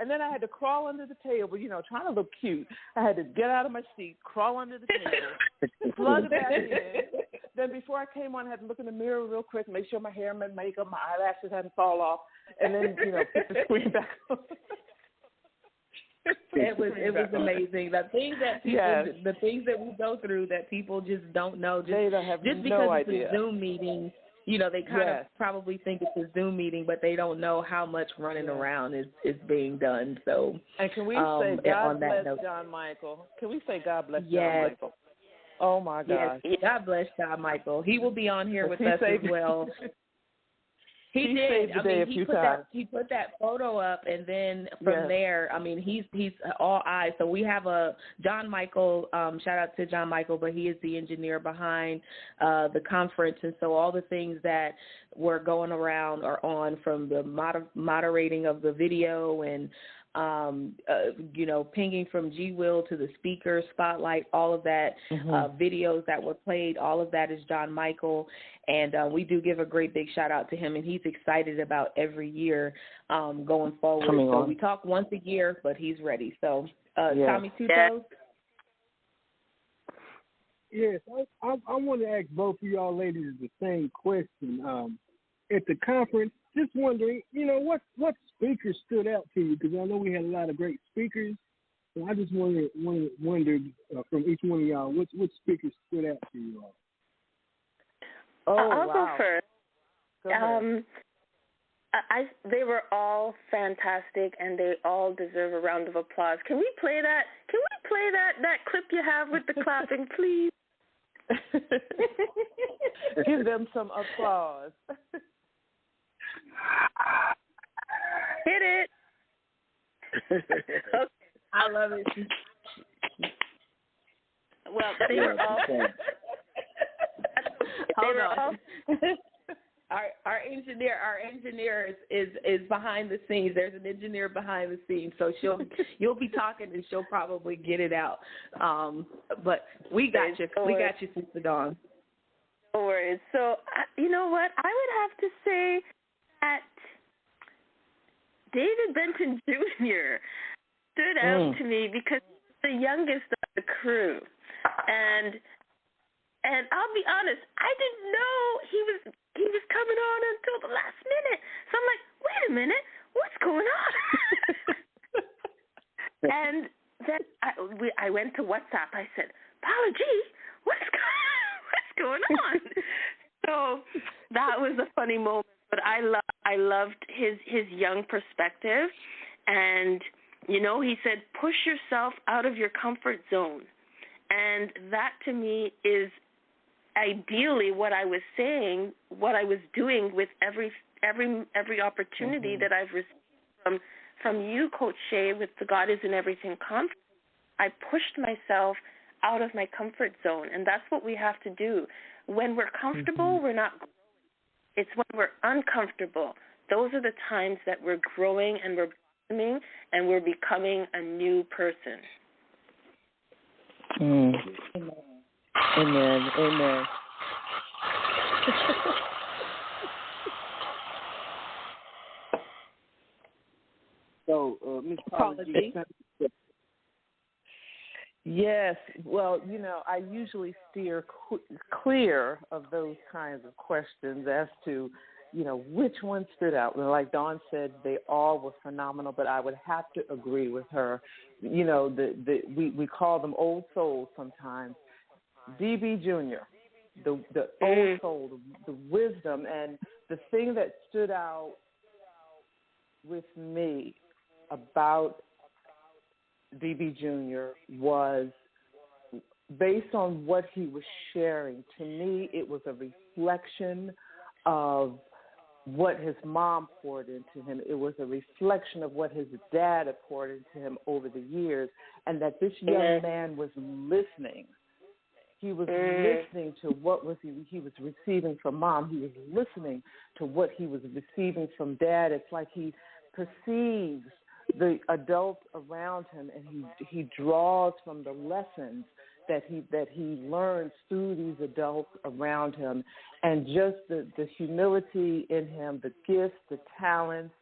And then I had to crawl under the table, trying to look cute. I had to get out of my seat, crawl under the table, plug it back in. Then before I came on, I had to look in the mirror real quick, make sure my hair and my makeup, my eyelashes hadn't fall off, and then put the screen back on. It was amazing. The things that we go through that people just don't know. Just because it's a Zoom meeting, they kind of probably think it's a Zoom meeting, but they don't know how much running around is being done. So, and can we say God bless John Michael? Can we say God bless John Michael? Oh my gosh! Yes, God bless John Michael. He will be on here with us as well. He did. He put that photo up, and then from there, he's all eyes. So we have a John Michael. Shout out to John Michael, but he is the engineer behind the conference, and so all the things that were going around are on, from the moderating of the video and pinging from G. Will to the speaker spotlight, all of that, videos that were played, all of that is John Michael, and we do give a great big shout out to him, and he's excited about every year going forward. So we talk once a year, but he's ready. So Tommy Two Toes. Yes, I want to ask both of y'all ladies the same question. At the conference, just wondering, what speakers stood out to you? Because I know we had a lot of great speakers. So I just wondered from each one of y'all, which speakers stood out to you all? I'll go first. Go ahead. They were all fantastic, and they all deserve a round of applause. Can we play that? Can we play that clip you have with the clapping, please? Give them some applause. Hit it. I love it. Well, they were all. Hold on. Our engineer is behind the scenes. There's an engineer behind the scenes, so you'll be talking and she'll probably get it out. But we got you. We got you, Sister Dawn. No worries. So you know what? I would have to say that David Benton Jr. stood out to me because he's the youngest of the crew, and I'll be honest, I didn't know he was coming on until the last minute. So I'm like, wait a minute, what's going on? And then I went to WhatsApp. I said, Paula G, what's going on? So that was a funny moment. But I love I loved his young perspective. And, you know, he said, push yourself out of your comfort zone. And that to me is ideally what I was saying, what I was doing with every opportunity that I've received from you, Coach Shay, with the God is in Everything conference. I pushed myself out of my comfort zone, and that's what we have to do. When we're comfortable, we're not growing. It's when we're uncomfortable. Those are the times that we're growing and we're blossoming and we're becoming a new person. Amen. Amen. So, Ms. Apology. Yes. Well, you know, I usually steer clear of those kinds of questions as to, you know, which one stood out. Like Dawn said, they all were phenomenal, but I would have to agree with her. You know, we call them old souls sometimes. DB Jr., the old soul, the wisdom, and the thing that stood out with me about DB Jr. was based on what he was sharing. To me, it was a reflection of what his mom poured into him. It was a reflection of what his dad had poured into him over the years, and that this young man was listening. He was listening to what was he was receiving from mom. He was listening to what he was receiving from dad. It's like he perceives the adults around him, and he draws from the lessons that he learns through these adults around him, and just the humility in him, the gifts, the talents.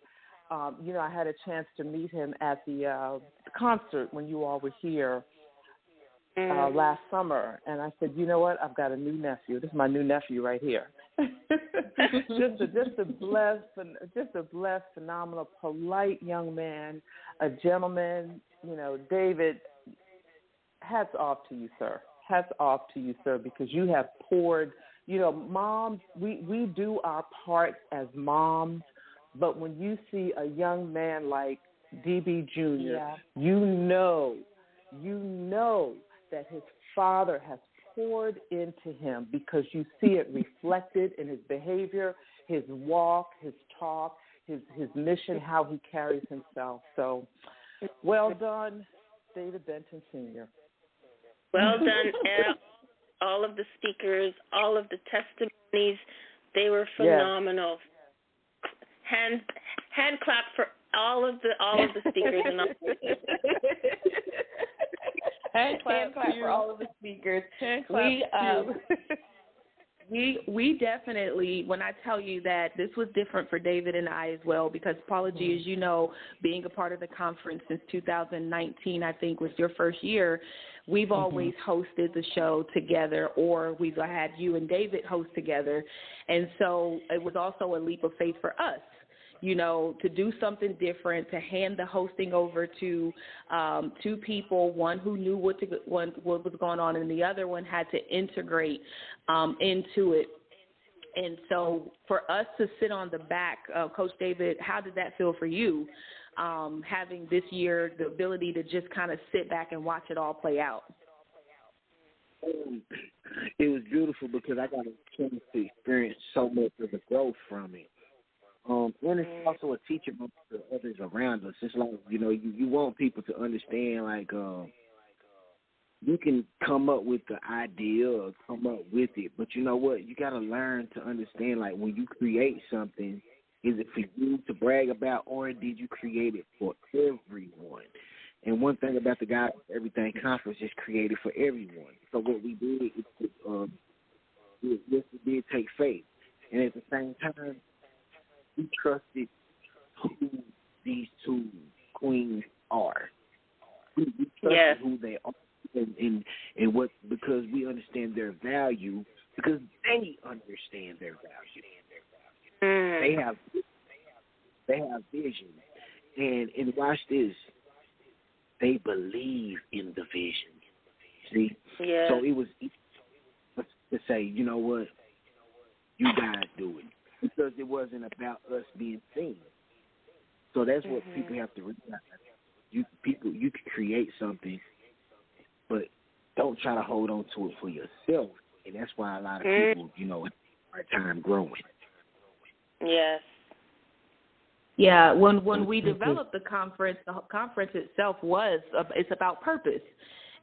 You know, I had a chance to meet him at the concert when you all were here last summer, and I said, you know what? I've got a new nephew. This is my new nephew right here. just a blessed, phenomenal, polite young man, a gentleman. You know, David, hats off to you, sir. Hats off to you, sir, because you have poured. You know, moms, we do our part as moms, but when you see a young man like DB Jr., you know that his father has poured into him, because you see it reflected in his behavior, his walk, his talk, his mission, how he carries himself. So, well done, David Benton Sr. Well done, all of the speakers, all of the testimonies. They were phenomenal. Yes. Hand clap for all of the speakers and all. Hand clap for all of the speakers. We definitely, when I tell you that this was different for David and I as well, because Apology, as you know, being a part of the conference since 2019, I think was your first year, we've always hosted the show together, or we've had you and David host together. And so it was also a leap of faith for us, you know, to do something different, to hand the hosting over to two people, one who knew what was going on, and the other one had to integrate into it. And so for us to sit on the back, Coach David, how did that feel for you, having this year the ability to just kind of sit back and watch it all play out? It was beautiful because I got a chance to experience so much of the growth from it. And it's also a teaching moment for others around us. It's like, you know, you want people to understand, like, you can come up with the idea or come up with it, but you know what? You got to learn to understand, like, when you create something, is it for you to brag about, or did you create it for everyone? And one thing about the God Everything Conference is created for everyone. So what we did is it did take faith. And at the same time, we trusted who these two queens are. We trusted who they are, and what, because we understand their value, because they understand their value. They have vision, and watch this. They believe in the vision. See, so it was easy to say, you know what, you guys do it. because it wasn't about us being seen. So that's what people have to realize. You can create something, but don't try to hold on to it for yourself. And that's why a lot of people, have a hard time growing. Yes. Yeah, when we developed the conference itself it's about purpose.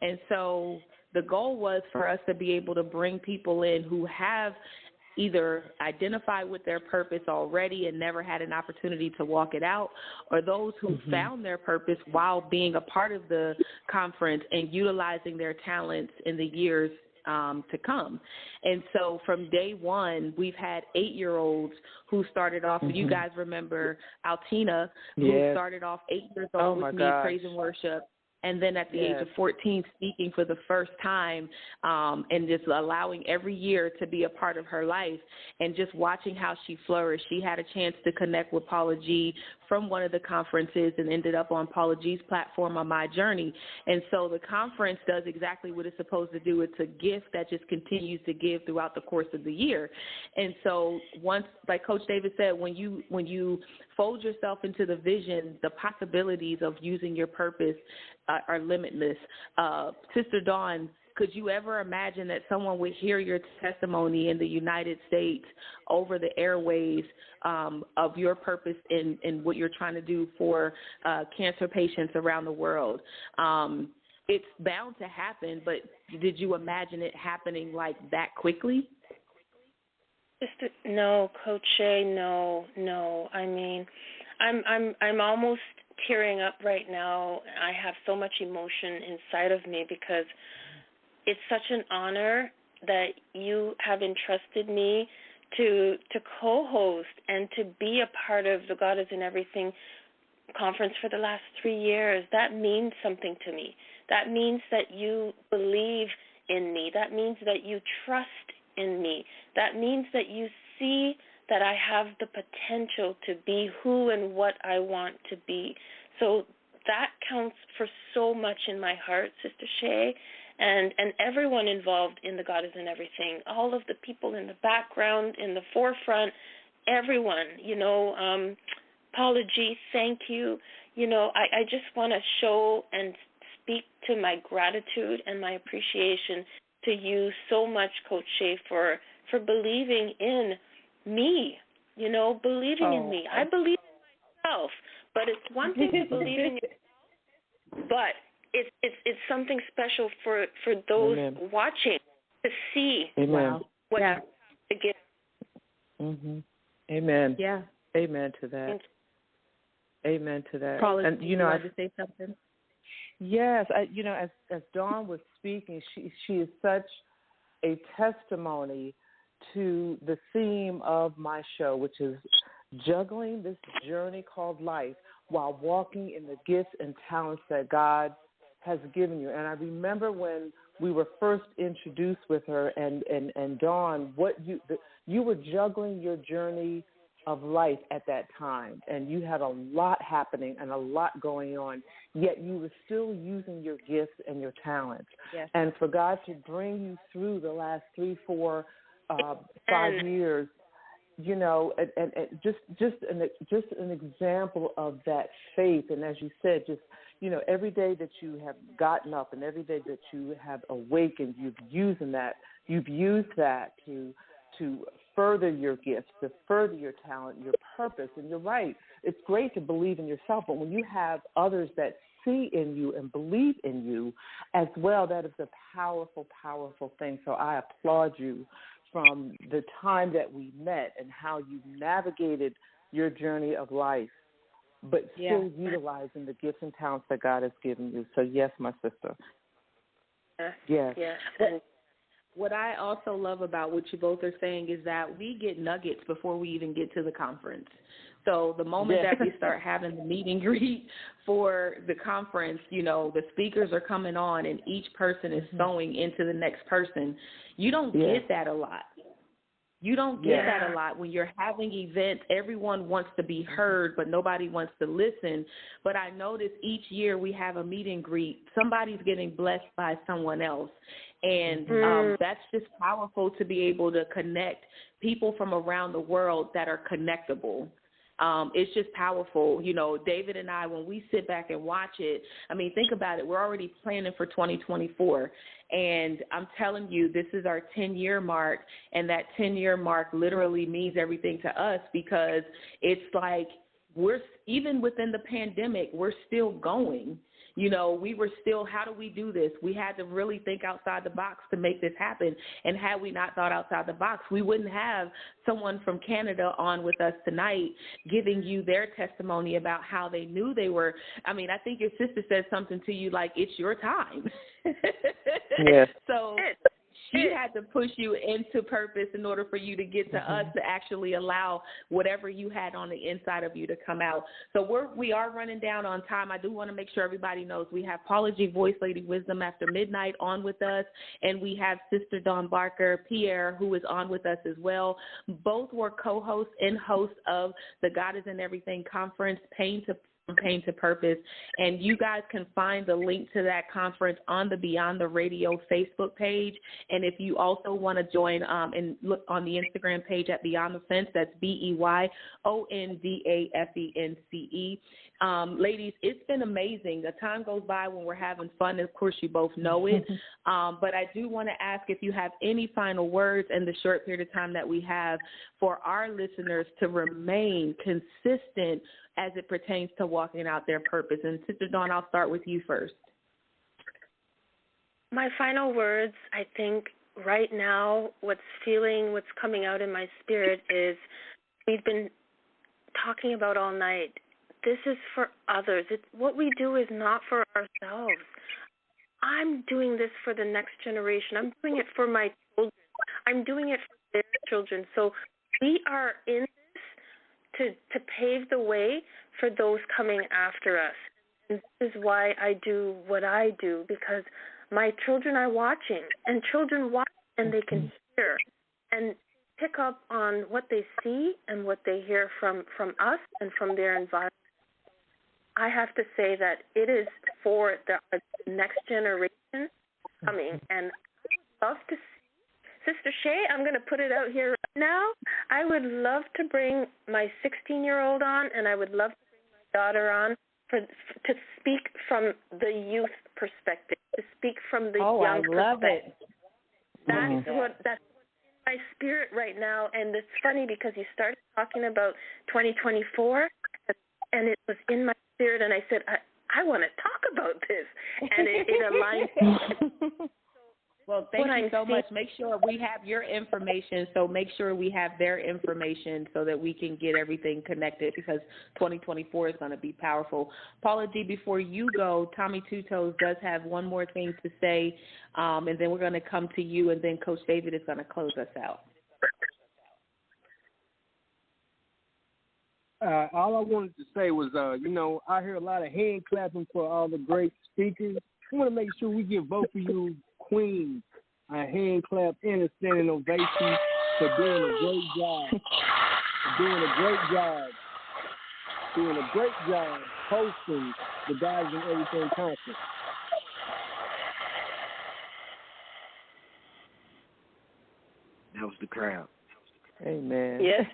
And so the goal was for us to be able to bring people in who have either identified with their purpose already and never had an opportunity to walk it out, or those who found their purpose while being a part of the conference and utilizing their talents in the years to come. And so from day one, we've had 8-year-olds who started off, you guys remember Altina, who started off 8 years old with me, praise and worship. And then at the age of 14, speaking for the first time, and just allowing every year to be a part of her life, and just watching how she flourished. She had a chance to connect with Paula G from one of the conferences and ended up on Paula G's platform on My Journey. And so the conference does exactly what it's supposed to do. It's a gift that just continues to give throughout the course of the year. And so once, like Coach David said, when you fold yourself into the vision, the possibilities of using your purpose are limitless. Sister Dawn, could you ever imagine that someone would hear your testimony in the United States over the airwaves of your purpose in what you're trying to do for cancer patients around the world? It's bound to happen, but did you imagine it happening like that quickly? No, Coach Shay, no. I mean, I'm almost tearing up right now. I have so much emotion inside of me because it's such an honor that you have entrusted me to co-host and to be a part of the God is in Everything conference for the last 3 years. That means something to me. That means that you believe in me. That means that you trust in me. That means that you see that I have the potential to be who and what I want to be. So that counts for so much in my heart, Sister Shay, and everyone involved in the God is in Everything, all of the people in the background, in the forefront, everyone, Paula G, thank you. I just want to show and speak to my gratitude and my appreciation to you so much, Coach Shay, for believing in me, believing in me. I believe in myself, but it's one thing to believe in yourself, but it's something special for those watching to see what you give. Amen. Yeah. Amen to that. Amen to that. Paula, and you want to say something? Yes, as Dawn was speaking, she is such a testimony to the theme of my show, which is juggling this journey called life while walking in the gifts and talents that God has given you. And I remember when we were first introduced with her and Dawn, you were juggling your journey of life at that time, and you had a lot happening and a lot going on, yet you were still using your gifts and your talents. Yes. And for God to bring you through the last 3, 4, 5 years, and just an example of that faith. And as you said, just every day that you have gotten up and every day that you have awakened, you've used that to further your gifts, to further your talent, your purpose. And you're right, it's great to believe in yourself, but when you have others that see in you and believe in you as well, that is a powerful, powerful thing. So I applaud you from the time that we met and how you navigated your journey of life, but still utilizing the gifts and talents that God has given you. So yes, my sister. Yes. What I also love about what you both are saying is that we get nuggets before we even get to the conference. So the moment that we start having the meet and greet for the conference, the speakers are coming on and each person is sewing into the next person. You don't get that a lot. You don't get that a lot when you're having events. Everyone wants to be heard, but nobody wants to listen. But I notice each year we have a meet and greet. Somebody's getting blessed by someone else. And that's just powerful to be able to connect people from around the world that are connectable. It's just powerful. You know, David and I, when we sit back and watch it, I mean, think about it. We're already planning for 2024. And I'm telling you, this is our 10-year mark. And that 10-year mark literally means everything to us because it's like we're, even within the pandemic, we're still going. You know, we were still, how do we do this? We had to really think outside the box to make this happen. And had we not thought outside the box, we wouldn't have someone from Canada on with us tonight giving you their testimony about how they knew they were. I mean, I think your sister said something to you like, it's your time. Yes. So she had to push you into purpose in order for you to get to us to actually allow whatever you had on the inside of you to come out. So we are running down on time. I do want to make sure everybody knows we have Paula G. Voice Lady Wisdom After Midnight on with us, and we have Sister Dawn Barker Pierre, who is on with us as well. Both were co-hosts and hosts of the God is in Everything conference, Pain to Purpose, and you guys can find the link to that conference on the Beyond the Radio Facebook page. And if you also want to join and look on the Instagram page at Beyond the Fence, that's BEYONDAFENCE. Ladies, it's been amazing. The time goes by when we're having fun. Of course, you both know it. But I do want to ask if you have any final words in the short period of time that we have for our listeners to remain consistent as it pertains to walking out their purpose. And Sister Dawn, I'll start with you first. My final words, I think right now what's coming out in my spirit is we've been talking about all night. This is for others. What we do is not for ourselves. I'm doing this for the next generation. I'm doing it for my children. I'm doing it for their children. So we are in this to pave the way for those coming after us. And this is why I do what I do, because my children are watching, and children watch and they can hear and pick up on what they see and what they hear from us and from their environment. I have to say that it is for the next generation coming, and I would love to see Sister Shay, I'm going to put it out here right now. I would love to bring my 16-year-old on, and I would love to bring my daughter on to speak from the youth perspective, to speak from the young perspective. Oh, I love it. That's in my spirit right now, and it's funny because you started talking about 2024, and it was in my spirit, and I said, I want to talk about this, and it aligns. Well, thank you so much. Make sure we have your information, so make sure we have their information so that we can get everything connected, because 2024 is going to be powerful. Paula G., before you go, Tommy Two Toes does have one more thing to say, and then we're going to come to you, and then Coach David is going to close us out. All I wanted to say was, I hear a lot of hand clapping for all the great speakers. I want to make sure we give both of you queens a hand clap and a standing ovation for doing a great job. Doing a great job hosting the Guys in Everything conference. That was the crowd. Amen. Yes.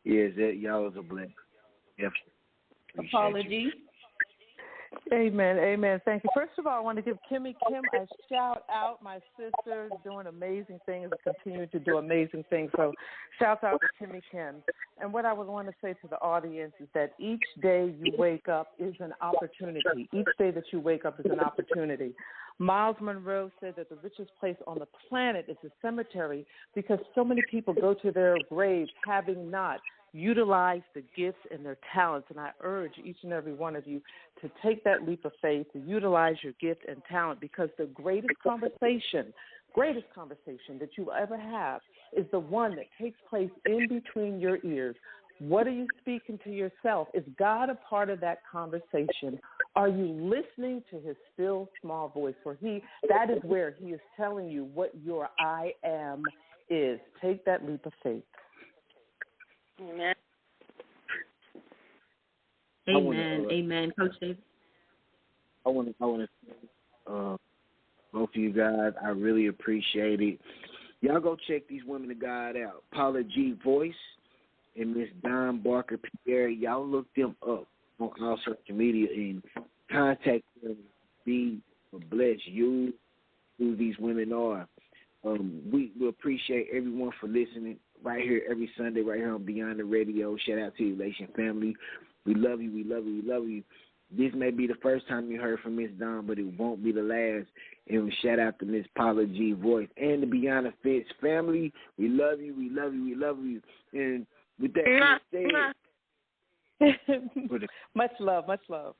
Yes, y'all was a blessing. Yep. Apologies. Amen. Amen. Thank you. First of all, I want to give Kimmy Kim a shout out. My sister is doing amazing things and continue to do amazing things. So shout out to Kimmy Kim. And what I would want to say to the audience is that each day you wake up is an opportunity. Each day that you wake up is an opportunity. Miles Monroe said that the richest place on the planet is the cemetery, because so many people go to their graves having not utilized the gifts and their talents. And I urge each and every one of you to take that leap of faith, to utilize your gift and talent, because the greatest conversation that you will ever have is the one that takes place in between your ears. What are you speaking to yourself? Is God a part of that conversation, Are you listening to his still small voice? For that is where he is telling you what your I am is. Take that leap of faith. Amen. Amen. Coach David. I want to both of you guys, I really appreciate it. Y'all go check these women of God out. Paula G. Voice and Miss Dawn Barker Pierre. Y'all look them up on all social media and contact them. Be blessed. You, who these women are. We appreciate everyone for listening right here every Sunday, right here on Beyond the Radio. Shout out to you, Elation family. We love you. We love you. We love you. This may be the first time you heard from Miss Dawn, but it won't be the last. And shout out to Miss Paula G. Voice and the Beyond the Fence family. We love you. We love you. We love you. And with that being said, much love. Much love.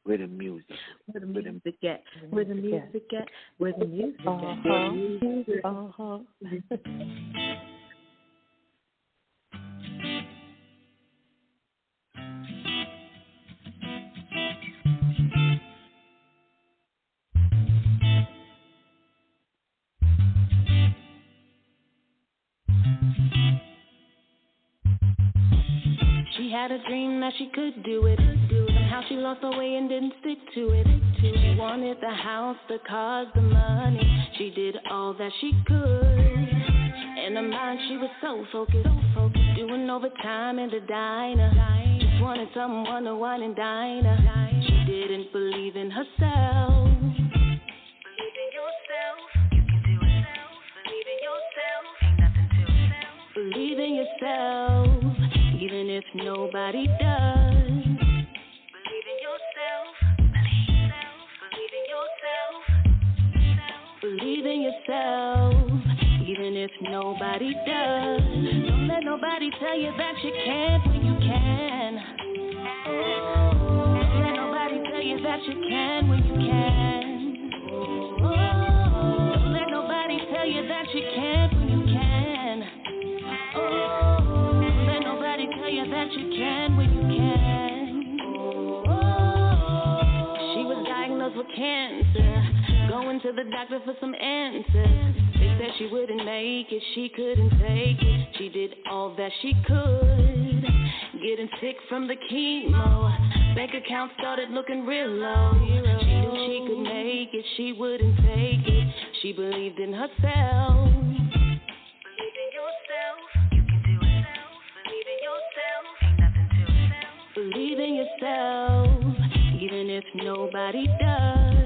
Where the music? Where the music at? Where the music at? Where the music at? She had a dream that she could do it. Somehow she lost her way and didn't stick to it. She wanted the house, the cars, the money. She did all that she could. In her mind she was so focused, doing overtime in the diner. Just wanted someone to wine and dine her. She didn't believe in herself. Believe in yourself, you can do it. Believe in yourself, ain't nothing to self. Believe in yourself, even if nobody does. Believe in yourself, believe in yourself. Believe in yourself, even if nobody does. Don't let nobody tell you that you can't when you can. Don't let nobody tell you that you can when you can. Don't let nobody tell you that you can't when you can. Don't let nobody tell you that you can when you can. She was diagnosed with cancer, going to the doctor for some answers. They said she wouldn't make it, she couldn't take it. She did all that she could, getting sick from the chemo. Bank account started looking real low. She knew she could make it, she wouldn't take it. She believed in herself. Believe in yourself, you can do it. Believe in yourself, ain't nothing to self. Believe in yourself, even if nobody does.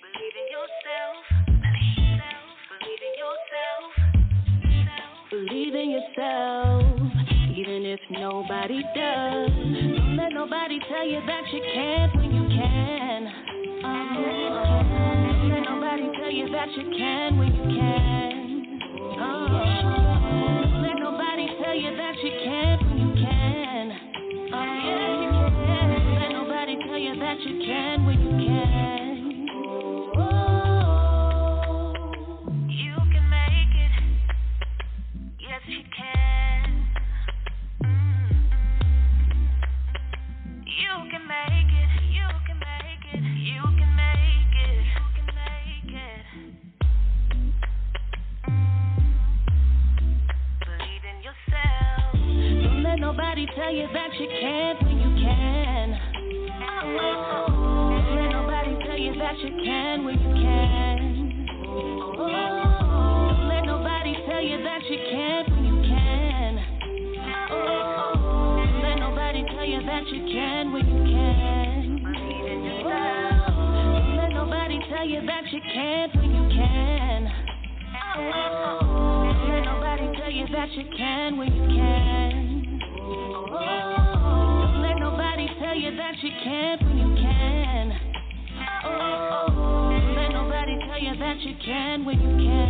Believe in yourself, believe in yourself. Believe in yourself, even if nobody does. Don't let nobody tell you that you can't when you can. Don't let nobody tell you that you can when you can. Don't let nobody tell you that you can't when you can. Don't let nobody tell you that you can when you can. You can make it. Yes, you can. You can make it. You can make it. You can make it. You can make it. Believe in yourself. Don't let nobody tell you that you can't when you can. Don't let nobody tell you that you can when you can. Don't let nobody tell you that you can't when you can. Don't let nobody tell you that you can when you can. Believe in yourself. Don't let nobody tell you that you can't when you can. Don't let nobody tell you that you can when you can. Don't let nobody tell you that you can't when you can. Don't let nobody tell you that you can when you can.